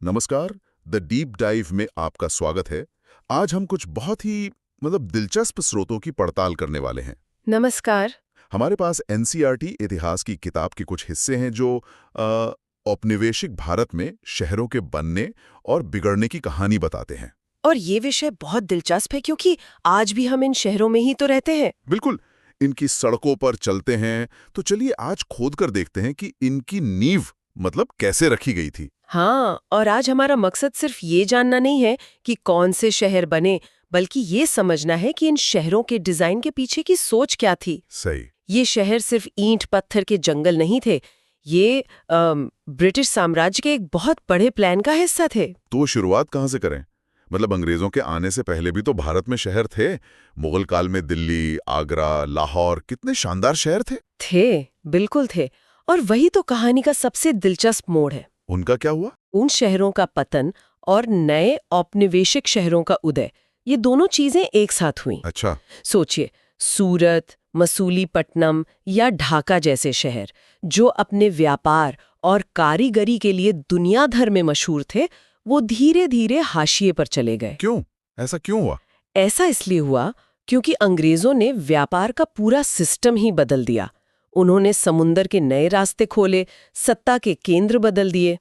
नमस्कार। The deep dive में आपका स्वागत है। आज हम कुछ बहुत ही दिलचस्प स्रोतों की पड़ताल करने वाले हैं। नमस्कार। हमारे पास एनसीईआरटी इतिहास की किताब के कुछ हिस्से हैं जो औपनिवेशिक भारत में शहरों के बनने और बिगड़ने की कहानी बताते हैं। और ये विषय बहुत दिलचस्प है क्योंकि आज भी हम इन शहरों में ही तो रहते हैं। बिल्कुल, इनकी सड़कों पर चलते हैं, तो चलिए आज खोद कर देखते हैं कि इनकी नींव कैसे रखी गई थी। हाँ, और आज हमारा मकसद सिर्फ ये जानना नहीं है कि कौन से शहर बने, बल्कि ये समझना है कि इन शहरों के डिजाइन के पीछे की सोच क्या थी। सही। ये शहर सिर्फ ईंट पत्थर के जंगल नहीं थे, ये ब्रिटिश साम्राज्य के एक बहुत बड़े प्लान का हिस्सा थे। तो शुरुआत कहाँ से करें? अंग्रेजों के आने से पहले भी तो भारत में शहर थे। मुगल काल में दिल्ली, आगरा, लाहौर कितने शानदार शहर थे। बिल्कुल थे। और वही तो कहानी का सबसे दिलचस्प मोड़ है। उनका क्या हुआ? उन शहरों का पतन और नए औपनिवेशिक शहरों का उदय, ये दोनों चीजें एक साथ हुई। अच्छा। सोचिए, सूरत, मसूलीपट्टनम या ढाका जैसे शहर जो अपने व्यापार और कारीगरी के लिए दुनिया भर में मशहूर थे, वो धीरे धीरे हाशिए पर चले गए। क्यों? ऐसा क्यों हुआ? ऐसा इसलिए हुआ क्योंकि अंग्रेजों ने व्यापार का पूरा सिस्टम ही बदल दिया। उन्होंने समुंदर के नए रास्ते खोले, सत्ता के केंद्र बदल दिए।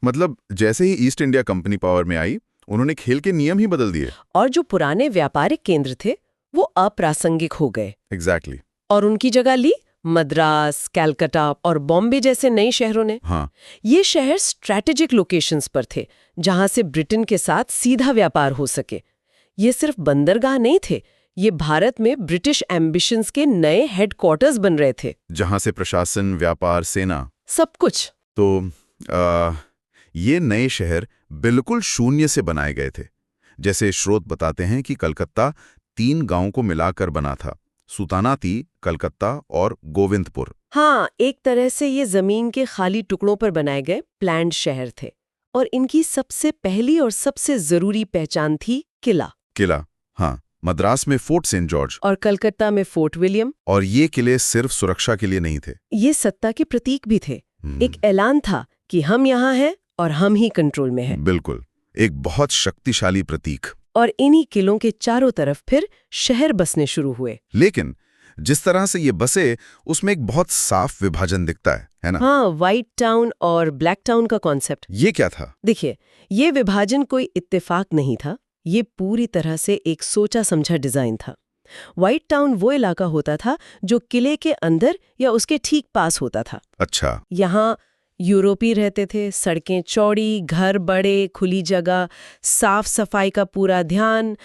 जैसे ही ईस्ट इंडिया कंपनी पावर में आई, उन्होंने खेल के नियम ही बदल दिए। और जो पुराने व्यापारिक केंद्र थे वो अप्रासंगिक हो गए। एग्जैक्टली। और उनकी जगह ली मद्रास, कलकत्ता और बॉम्बे जैसे नए शहरों ने। हाँ। ये शहर स्ट्रैटेजिक लोकेशंस पर थे, जहां से ब्रिटेन के साथ सीधा व्यापार हो सके। ये सिर्फ बंदरगाह नहीं थे, ये भारत में ब्रिटिश एम्बिशंस के नए हेडक्वार्टर्स बन रहे थे। जहां से प्रशासन, व्यापार, सेना, सब कुछ। तो ये नए शहर बिल्कुल शून्य से बनाए गए थे। जैसे स्रोत बताते हैं कि कलकत्ता 3 गांवों को मिलाकर बना था, सुल्तानाती, कलकत्ता और गोविंदपुर। हाँ, एक तरह से ये जमीन के खाली टुकड़ों पर बनाए गए प्लान्ड शहर थे। और इनकी सबसे पहली और सबसे जरूरी पहचान थी किला। हाँ। मद्रास में फोर्ट सेंट जॉर्ज और कलकत्ता में फोर्ट विलियम। और ये किले सिर्फ सुरक्षा के लिए नहीं थे, ये सत्ता के प्रतीक भी थे। एक ऐलान था कि हम यहाँ हैं और हम ही कंट्रोल में हैं। बिल्कुल, एक बहुत शक्तिशाली प्रतीक। और इन्हीं किलों के चारों तरफ फिर शहर बसने शुरू हुए। लेकिन जिस तरह से ये बसे, उसमें एक बहुत साफ विभाजन दिखता है ना? हाँ, व्हाइट टाउन और ब्लैक टाउन का कॉन्सेप्ट। ये क्या था? देखिए, ये विभाजन कोई इत्तेफाक नहीं था, ये पूरी तरह से एक सोचा समझा डिजाइन था। व्हाइट टाउन वो इलाका होता था जो किले के अंदर या उसके ठीक पास होता था। अच्छा। यहाँ यूरोपी रहते थे, सड़कें चौड़ी, घर बड़े, खुली जगह, साफ सफाई का पूरा ध्यान,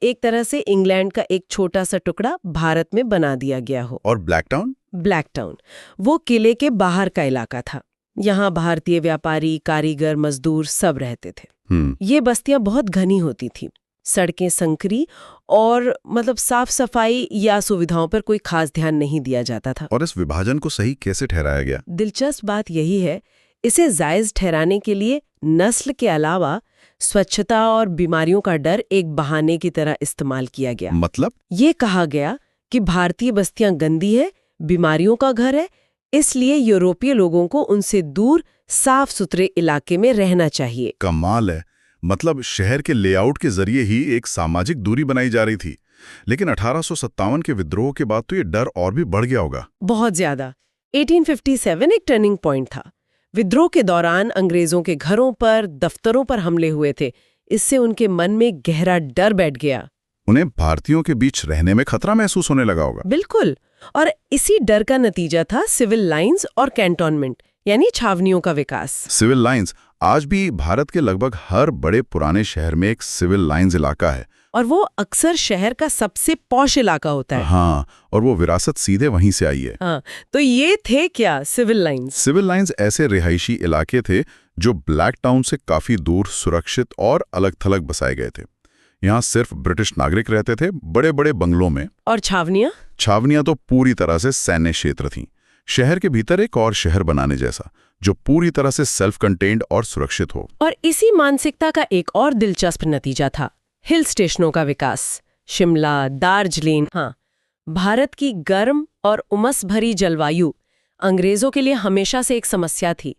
एक तरह से इंग्लैंड का एक छोटा सा टुकड़ा भारत में बना दिया गया हो। और ब्लैक टाउन? ब्लैक टाउन वो किले के बाहर का इलाका था। यहाँ भारतीय व्यापारी, कारीगर, मजदूर सब रहते थे। ये बस्तियां बहुत घनी होती थी, सड़कें संकरी और साफ सफाई या सुविधाओं पर कोई खास ध्यान नहीं दिया जाता था। और इस विभाजन को सही कैसे ठहराया गया? दिलचस्प बात यही है, इसे जायज ठहराने के लिए नस्ल के अलावा स्वच्छता और बीमारियों का डर एक बहाने की तरह इस्तेमाल किया गया। ये कहा गया कि भारतीय बस्तियां गंदी है, बीमारियों का घर है, इसलिए यूरोपीय लोगों को उनसे दूर साफ सुथरे इलाके में रहना चाहिए। कमाल है। शहर के लेआउट के जरिए ही एक सामाजिक दूरी बनाई जा रही थी। लेकिन 1857 के विद्रोह के बाद तो ये डर और भी बढ़ गया होगा। बहुत ज्यादा। 1857 एक टर्निंग पॉइंट था। विद्रोह के दौरान अंग्रेजों के घरों पर, दफ्तरों पर हमले हुए थे। इससे उनके मन में गहरा डर बैठ गया। उन्हें भारतीयों के बीच रहने में खतरा महसूस होने लगा होगा। बिल्कुल। और इसी डर का नतीजा था सिविल लाइंस और कैंटोनमेंट, यानी छावनियों का विकास। सिविल लाइंस आज भी भारत के लगभग हर बड़े पुराने शहर में एक सिविल लाइंस इलाका है। और वो अक्सर शहर का सबसे पॉश इलाका होता है। हाँ, और वो विरासत सीधे वहीं से आई है। हाँ, तो ये थे क्या सिविल लाइंस? सिविल लाइंस ऐसे रिहायशी इलाके थे जो ब्लैक टाउन से काफी दूर, सुरक्षित और अलग थलग बसाए गए थे। यहाँ सिर्फ ब्रिटिश नागरिक रहते थे, बड़े बड़े बंगलों में। और छावनियां तो पूरी तरह से सैन्य क्षेत्र थीं। शहर के भीतर एक और शहर बनाने जैसा, जो पूरी तरह से सेल्फ कंटेन्ड और सुरक्षित हो। और इसी मानसिकता का एक और दिलचस्प नतीजा था हिल स्टेशनों का विकास। शिमला, दार्जिलिंग। हाँ, भारत की गर्म और उमस भरी जलवायु अंग्रेजों के लिए हमेशा से एक समस्या थी।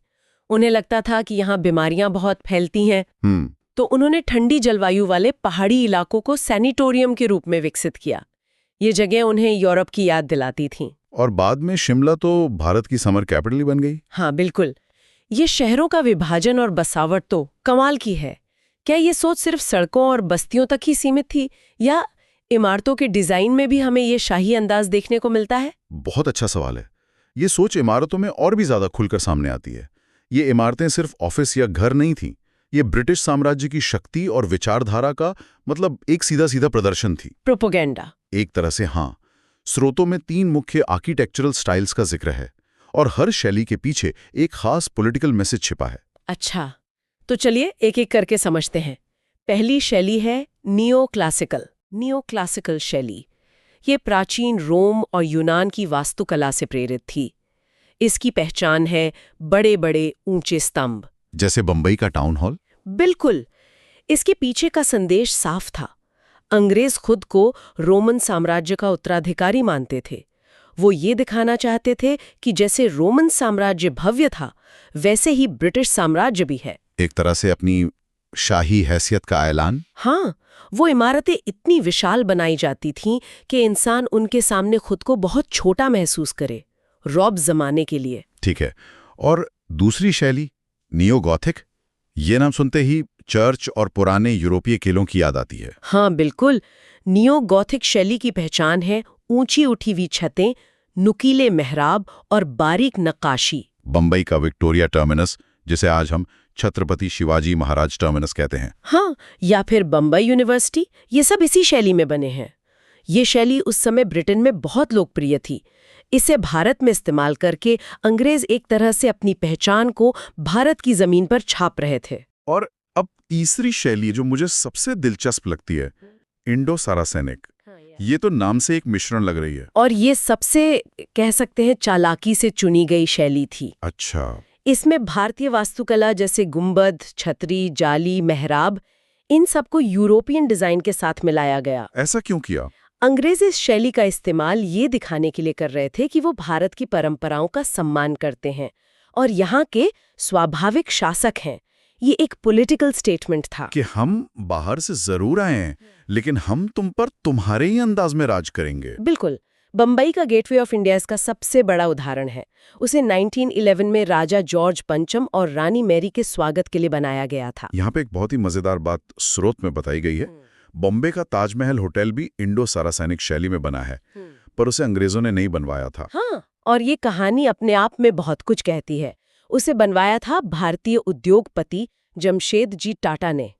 उन्हें लगता था कि यहाँ बीमारियां बहुत फैलती हैं। तो उन्होंने ठंडी जलवायु वाले पहाड़ी इलाकों को सैनिटोरियम के रूप में विकसित किया। ये जगह उन्हें यूरोप की याद दिलाती थीं। और बाद में शिमला तो भारत की समर कैपिटल ही बन गई। हाँ बिल्कुल। ये शहरों का विभाजन और बसावट तो कमाल की है। क्या ये सोच सिर्फ सड़कों और बस्तियों तक ही सीमित थी, या इमारतों के डिजाइन में भी हमें ये शाही अंदाज देखने को मिलता है? बहुत अच्छा सवाल है। ये सोच इमारतों में और भी ज्यादा खुलकर सामने आती है। ये इमारतें सिर्फ ऑफिस या घर नहीं थीं। ये ब्रिटिश साम्राज्य की शक्ति और विचारधारा का एक सीधा सीधा प्रदर्शन थी। प्रोपोगेंडा एक तरह से, हाँ। स्रोतों में 3 मुख्य आर्किटेक्चरल स्टाइल्स का जिक्र है और हर शैली के पीछे एक खास पॉलिटिकल मैसेज छिपा है। अच्छा, तो चलिए एक एक करके समझते हैं। पहली शैली है नियो क्लासिकल शैली। ये प्राचीन रोम और यूनान की वास्तुकला से प्रेरित थी। इसकी पहचान है बड़े बड़े ऊंचे स्तंभ, जैसे बंबई का टाउन हॉल। बिल्कुल। इसके पीछे का संदेश साफ था। अंग्रेज खुद को रोमन साम्राज्य का उत्तराधिकारी मानते थे। वो ये दिखाना चाहते थे कि जैसे रोमन साम्राज्य भव्य था, वैसे ही ब्रिटिश साम्राज्य भी है। एक तरह से अपनी शाही हैसियत का ऐलान। हाँ, वो इमारतें इतनी विशाल बनाई जाती थीं कि इंसान उनके सामने खुद को बहुत छोटा महसूस करे, रौब जमाने के लिए। ठीक है। और दूसरी शैली नियो गॉथिक, ये नाम सुनते ही चर्च और पुराने यूरोपीय किलों की याद आती है। हाँ बिल्कुल। नियो गॉथिक शैली की पहचान है ऊंची उठी हुई छतें, नुकीले मेहराब और बारीक नक्काशी। बंबई का विक्टोरिया टर्मिनस, जिसे आज हम छत्रपति शिवाजी महाराज टर्मिनस कहते हैं। हाँ, या फिर बंबई यूनिवर्सिटी, ये सब इसी शैली में बने हैं। ये शैली उस समय ब्रिटेन में बहुत लोकप्रिय थी। इसे भारत में इस्तेमाल करके अंग्रेज एक तरह से अपनी पहचान को भारत की जमीन पर छाप रहे थे। और अब तीसरी शैली जो मुझे सबसे दिलचस्प लगती है, इंडो सारासेनिक। ये तो नाम से एक मिश्रण लग रही है। और ये सबसे, कह सकते हैं, चालाकी से चुनी गई शैली थी। अच्छा। इसमें भारतीय वास्तुकला जैसे गुंबद, छतरी, जाली, मेहराब, इन सबको यूरोपियन डिजाइन के साथ मिलाया गया। ऐसा क्यों किया? अंग्रेज इस शैली का इस्तेमाल ये दिखाने के लिए कर रहे थे कि वो भारत की परंपराओं का सम्मान करते हैं और यहाँ के स्वाभाविक शासक हैं। ये एक पॉलिटिकल स्टेटमेंट था कि हम बाहर से जरूर आए हैं, लेकिन हम तुम पर तुम्हारे ही अंदाज में राज करेंगे। बिल्कुल। बंबई का गेटवे ऑफ इंडिया इसका सबसे बड़ा उदाहरण है। उसे 1911 में राजा जॉर्ज पंचम और रानी मैरी के स्वागत के लिए बनाया गया था। यहाँ पे एक बहुत ही मजेदार बात स्रोत में बताई गई है। बॉम्बे का ताजमहल होटल भी इंडो सारासेनिक शैली में बना है, पर उसे अंग्रेजों ने नहीं बनवाया था। हाँ, और ये कहानी अपने आप में बहुत कुछ कहती है। उसे बनवाया था भारतीय उद्योगपति जमशेद जी टाटा ने।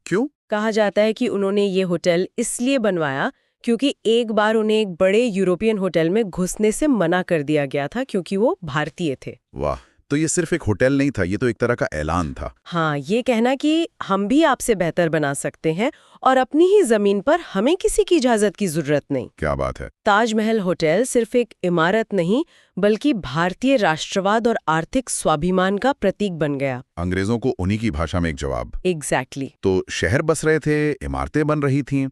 क्यों? कहा जाता है कि उन्होंने ये होटल इसलिए बनवाया क्योंकि एक बार उन्हें एक बड़े यूरोपियन होटल में घुसने से मना कर दिया गया था क्योंकि वो भारतीय थे। वाह, तो ये सिर्फ एक होटल नहीं था, ये तो एक तरह का ऐलान था। हाँ, ये कहना कि हम भी आपसे बेहतर बना सकते हैं और अपनी ही जमीन पर हमें किसी की इजाजत की जरूरत नहीं। क्या बात है। ताजमहल होटल सिर्फ एक इमारत नहीं, बल्कि भारतीय राष्ट्रवाद और आर्थिक स्वाभिमान का प्रतीक बन गया। अंग्रेजों को उन्हीं की भाषा में एक जवाब। एग्जैक्टली। तो शहर बस रहे थे, इमारतें बन रही थीं,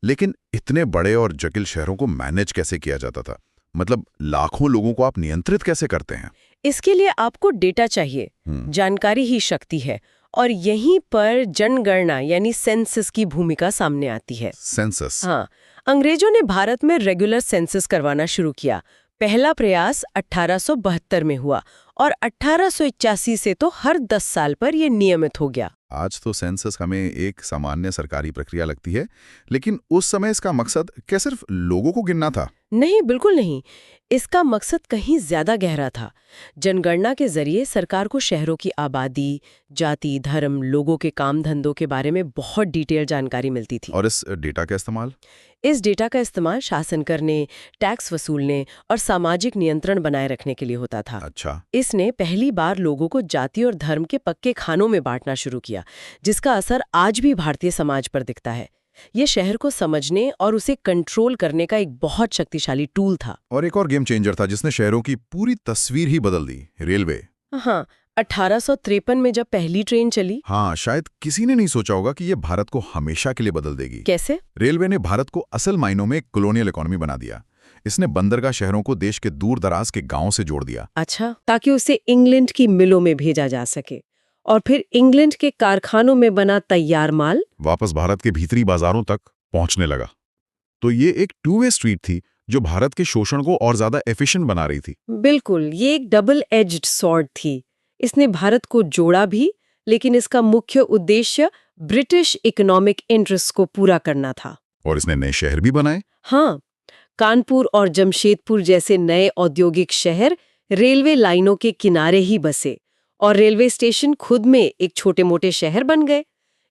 लेकिन इतने बड़े और जटिल शहरों को मैनेज कैसे किया जाता था? मतलब लाखों लोगों को आप नियंत्रित कैसे करते हैं? इसके लिए आपको डेटा चाहिए। जानकारी ही शक्ति है, और यहीं पर जनगणना यानी सेंसस की भूमिका सामने आती है। सेंसस? हाँ, अंग्रेजों ने भारत में रेगुलर सेंसस करवाना शुरू किया। पहला प्रयास 1872 में हुआ और 1881 से तो हर 10 साल पर यह नियमित हो गया। आज तो सेंसस हमें एक सामान्य सरकारी प्रक्रिया लगती है, लेकिन उस समय इसका मकसद क्या सिर्फ लोगों को गिनना था? नहीं, बिल्कुल नहीं। इसका मकसद कहीं ज्यादा गहरा था। जनगणना के जरिए सरकार को शहरों की आबादी, जाति, धर्म, लोगों के काम धंधों के बारे में बहुत डिटेल जानकारी मिलती थी। और इस डेटा का इस्तेमाल? इस डेटा का इस्तेमाल शासन करने, टैक्स वसूलने और सामाजिक नियंत्रण बनाए रखने के लिए होता था। अच्छा। इसने पहली बार लोगों को जाति और धर्म के पक्के खानों में बांटना शुरू किया, जिसका असर आज भी भारतीय समाज पर दिखता है। ये शहर को समझने और उसे कंट्रोल करने का एक बहुत शक्तिशाली टूल था। और एक और गेम चेंजर था जिसने शहरों की पूरी तस्वीर ही बदल दी, रेलवे। हाँ, 1853 में जब पहली ट्रेन चली। हाँ, शायद किसी ने नहीं सोचा होगा कि ये भारत को हमेशा के लिए बदल देगी। कैसे? रेलवे ने भारत को असल मायनों में कॉलोनियल इकोनॉमी बना दिया। इसने बंदरगाह शहरों को देश के दूर दराज के गांवों से जोड़ दिया। अच्छा, ताकि उसे इंग्लैंड की मिलों में भेजा जा सके और फिर इंग्लैंड के कारखानों में बना तैयार माल वापस भारत के भीतरी बाजारों तक पहुंचने लगा। तो ये एक टू वे स्ट्रीट थी जो भारत के शोषण को और ज्यादा एफिशिएंट बना रही थी। बिल्कुल, ये एक डबल एज्ड स्वॉर्ड थी। इसने भारत को जोड़ा भी, लेकिन इसका मुख्य उद्देश्य ब्रिटिश इकोनॉमिक इंटरेस्ट को पूरा करना था। और इसने नए शहर भी बनाए। हाँ, कानपुर और जमशेदपुर जैसे नए औद्योगिक शहर रेलवे लाइनों के किनारे ही बसे और रेलवे स्टेशन खुद में एक छोटे-मोटे शहर बन गए।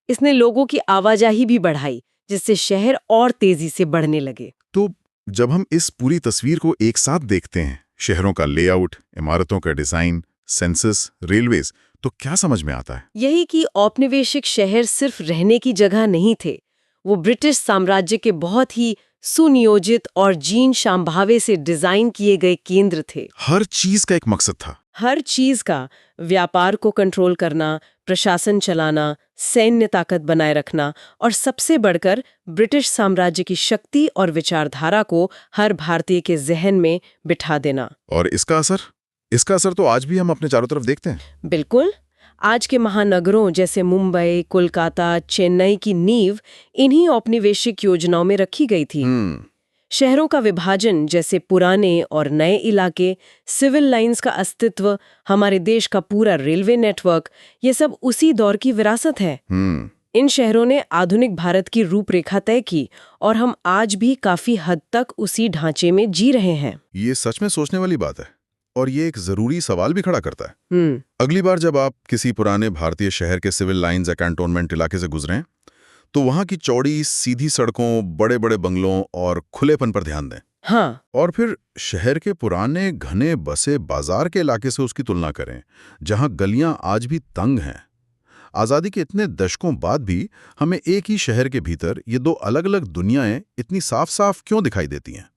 इसने लोगों की आवाजाही भी बढ़ाई, जिससे शहर और तेजी से बढ़ने लगे। तो जब हम इस पूरी तस्वीर को एक साथ देखते हैं, शहरों का लेआउट, इमारतों का डिजाइन, सेंसस, रेलवेज, तो क्या समझ में आता है? यही कि औपनिवेशिक शहर सिर्फ रहने की जगह नहीं थे, वो ब्रिटिश साम्राज्य के बहुत ही सुनियोजित और जीन शांभावे से डिजाइन किए गए केंद्र थे। हर चीज का एक मकसद था। हर चीज का, व्यापार को कंट्रोल करना, प्रशासन चलाना, सैन्य ताकत बनाए रखना और सबसे बढ़कर ब्रिटिश साम्राज्य की शक्ति और विचारधारा को हर भारतीय के जहन में बिठा देना। और इसका असर तो आज भी हम अपने चारों तरफ देखते हैं। बिल्कुल, आज के महानगरों जैसे मुंबई, कोलकाता, चेन्नई की नींव इन्हीं औपनिवेशिक योजनाओं में रखी गई थी। शहरों का विभाजन जैसे पुराने और नए इलाके, सिविल लाइंस का अस्तित्व, हमारे देश का पूरा रेलवे नेटवर्क, ये सब उसी दौर की विरासत है। इन शहरों ने आधुनिक भारत की रूपरेखा तय की और हम आज भी काफी हद तक उसी ढांचे में जी रहे हैं। ये सच में सोचने वाली बात है और ये एक जरूरी सवाल भी खड़ा करता है। अगली बार जब आप किसी पुराने भारतीय शहर के सिविल लाइंस या कैंटोनमेंट इलाके से गुजरें, तो वहां की चौड़ी सीधी सड़कों, बड़े बड़े बंगलों और खुलेपन पर ध्यान दें। हाँ। और फिर शहर के पुराने घने बसे बाजार के इलाके से उसकी तुलना करें, जहां गलियां आज भी तंग हैं। आजादी के इतने दशकों बाद भी हमें एक ही शहर के भीतर ये दो अलग अलग दुनियाएं इतनी साफ साफ क्यों दिखाई देती हैं?